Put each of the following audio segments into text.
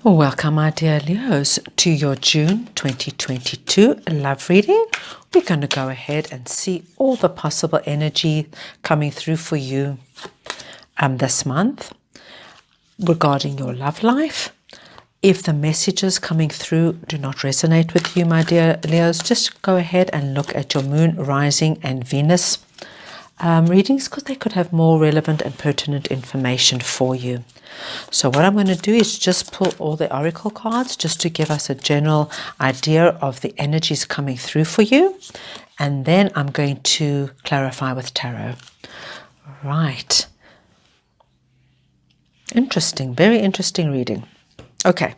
Welcome, my dear Leos, to your June 2022 love reading. We're going to go ahead and see all the possible energy coming through for you this month regarding your love life. If the messages coming through do not resonate with you, my dear Leos, just go ahead and look at your moon, rising, and Venus readings, because they could have more relevant and pertinent information for you. So what I'm going to do is just pull all the oracle cards just to give us a general idea of the energies coming through for you, and then I'm going to clarify with tarot. Right. Interesting, very interesting reading. Okay.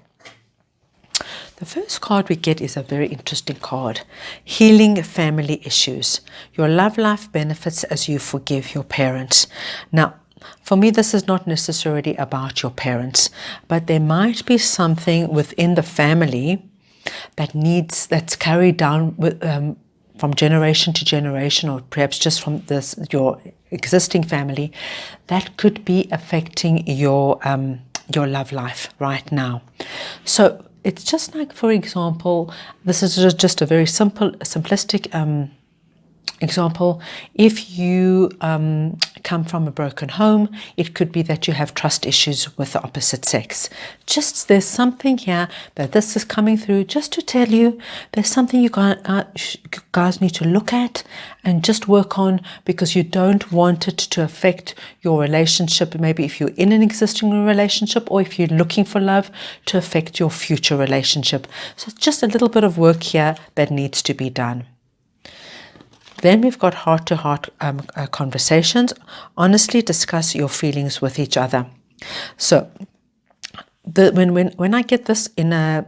The first card we get is a very interesting card. Healing family issues. Your love life benefits as you forgive your parents. Now, for me, this is not necessarily about your parents, but there might be something within the family that's carried down with, from generation to generation, or perhaps just from your existing family, that could be affecting your love life right now. So it's just like, for example, this is just a very simplistic example. If you come from a broken home, it could be that you have trust issues with the opposite sex. Just there's something here that this is coming through just to tell you there's something you guys need to look at and just work on, because you don't want it to affect your relationship, maybe if you're in an existing relationship, or if you're looking for love, to affect your future relationship. So it's just a little bit of work here that needs to be done. Then we've got heart-to-heart conversations. Honestly discuss your feelings with each other. So when I get this in a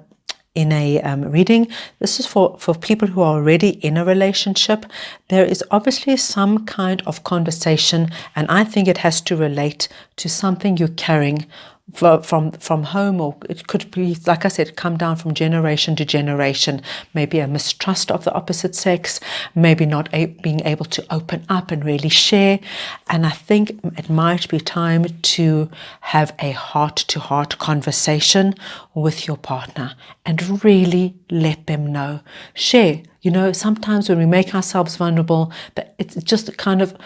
reading, this is for people who are already in a relationship. There is obviously some kind of conversation, and I think it has to relate to something you're carrying from home, or it could be, like I said, come down from generation to generation. Maybe a mistrust of the opposite sex, maybe not being able to open up and really share. And I think it might be time to have a heart-to-heart conversation with your partner and really let them know. Share. You know, sometimes when we make ourselves vulnerable, it's just kind of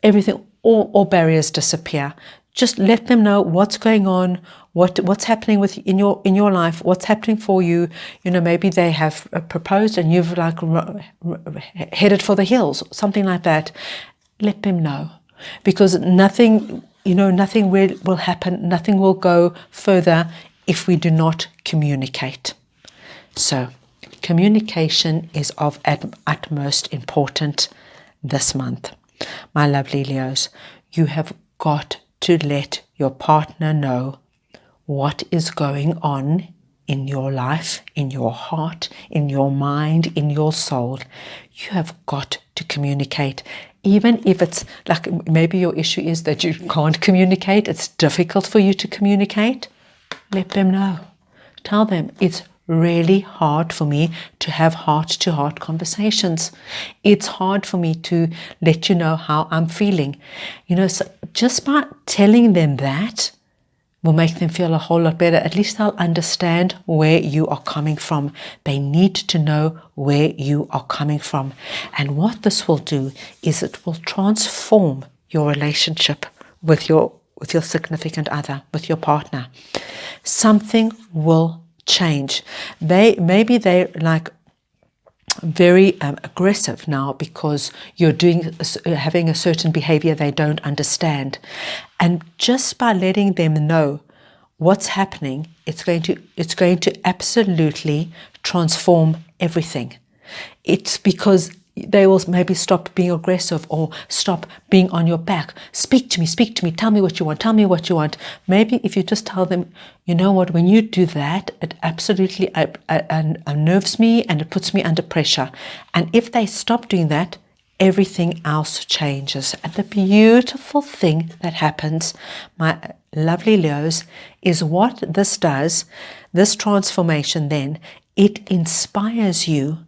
everything, all barriers disappear. Just let them know what's going on, what's happening in your life, what's happening for you. You know, maybe they have proposed and you've like headed for the hills, something like that. Let them know, because nothing will happen, nothing will go further if we do not communicate. So communication is of utmost importance this month. My lovely Leos, you have got to let your partner know what is going on in your life, in your heart, in your mind, in your soul. You have got to communicate. Even if it's like maybe your issue is that you can't communicate, it's difficult for you to communicate, let them know. Tell them it's really hard for me to have heart-to-heart conversations. It's hard for me to let you know how I'm feeling. You know, so just by telling them that will make them feel a whole lot better. At least they'll understand where you are coming from. They need to know where you are coming from. And what this will do is it will transform your relationship with your significant other, with your partner. Something will change. Maybe they're like very aggressive now because you're having a certain behavior they don't understand, and just by letting them know what's happening, it's going to absolutely transform everything. It's because they will maybe stop being aggressive or stop being on your back. Speak to me, tell me what you want. Maybe if you just tell them, you know what, when you do that, it absolutely unnerves me and it puts me under pressure. And if they stop doing that, everything else changes. And the beautiful thing that happens, my lovely Leos, is what this does, this transformation then, it inspires you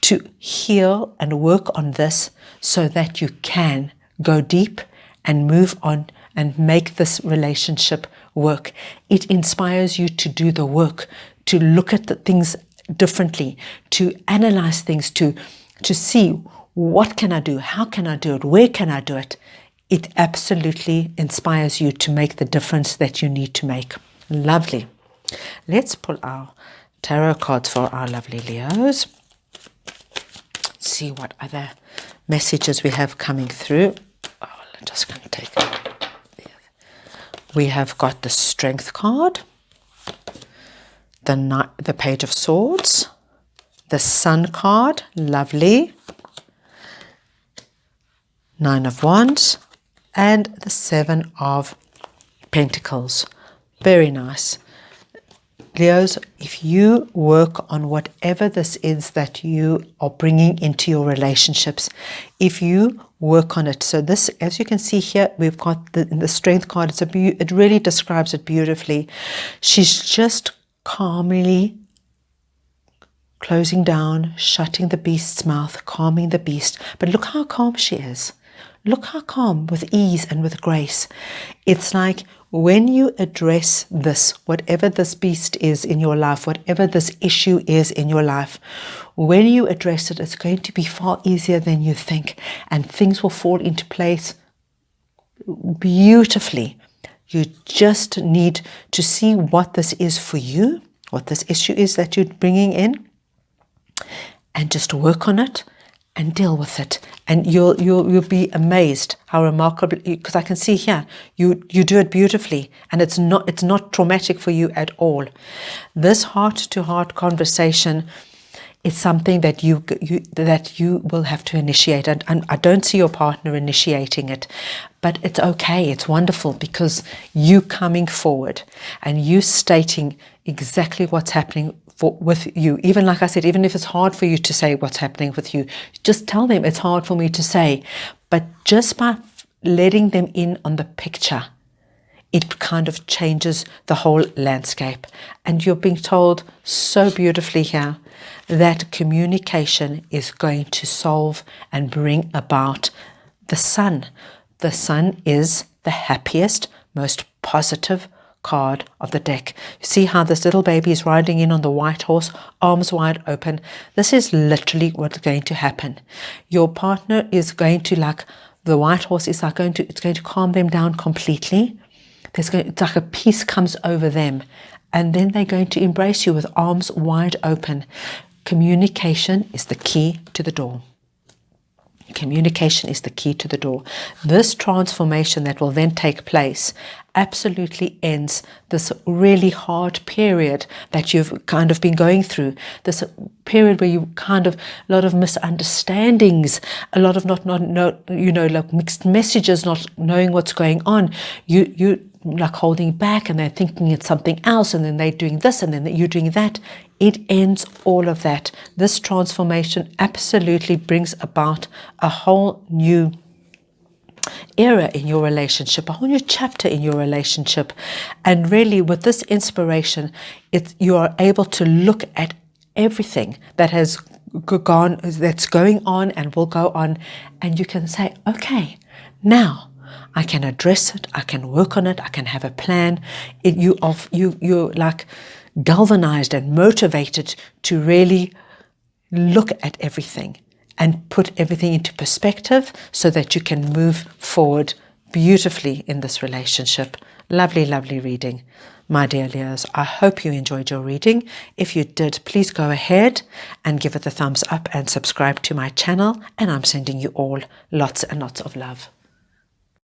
to heal and work on this so that you can go deep and move on and make this relationship work. It inspires you to do the work, to look at the things differently, to analyze things, to see what can I do, how can I do it, where can I do it. It absolutely inspires you to make the difference that you need to make. Lovely. Let's pull our tarot cards for our lovely Leos. See what other messages we have coming through. Oh, I'm just going to take it. We have got the Strength card, the Page of Swords, the Sun card, lovely, Nine of Wands, and the Seven of Pentacles. Very nice. Leos, if you work on whatever this is that you are bringing into your relationships, if you work on it, so this, as you can see here, we've got in the Strength card, it really describes it beautifully. She's just calmly closing down, shutting the beast's mouth, calming the beast. But look how calm she is. Look how calm, with ease and with grace. It's like when you address this, whatever this beast is in your life, whatever this issue is in your life, when you address it, it's going to be far easier than you think, and things will fall into place beautifully. You just need to see what this is for you, what this issue is that you're bringing in, and just work on it and deal with it, and you'll be amazed how remarkable. Because I can see here you do it beautifully, and it's not traumatic for you at all. This heart-to-heart conversation is something that you will have to initiate, and I don't see your partner initiating it, but it's okay. It's wonderful, because you coming forward and you stating exactly what's happening with you. Even like I said, even if it's hard for you to say what's happening with you, just tell them it's hard for me to say. But just by letting them in on the picture, it kind of changes the whole landscape. And you're being told so beautifully here that communication is going to solve and bring about the Sun. The Sun is the happiest, most positive card of the deck. You see how this little baby is riding in on the white horse, arms wide open. This is literally what's going to happen. Your partner is going to, like the white horse, it's going to calm them down completely. It's like a peace comes over them, and then they're going to embrace you with arms wide open. Communication is the key to the door. Communication is the key to the door. This transformation that will then take place absolutely ends this really hard period that you've kind of been going through. This period where you kind of, a lot of misunderstandings, a lot of like mixed messages, not knowing what's going on. You like holding back, and they're thinking it's something else, and then they're doing this, and then you're doing that. It ends all of that. This transformation absolutely brings about a whole new era in your relationship, a whole new chapter in your relationship. And really, with this inspiration, you are able to look at everything that has gone, that's going on and will go on, and you can say, okay, now I can address it, I can work on it, I can have a plan. You're like galvanized and motivated to really look at everything and put everything into perspective so that you can move forward beautifully in this relationship. Lovely, lovely reading, my dear Leos. I hope you enjoyed your reading. If you did, please go ahead and give it a thumbs up and subscribe to my channel. And I'm sending you all lots and lots of love.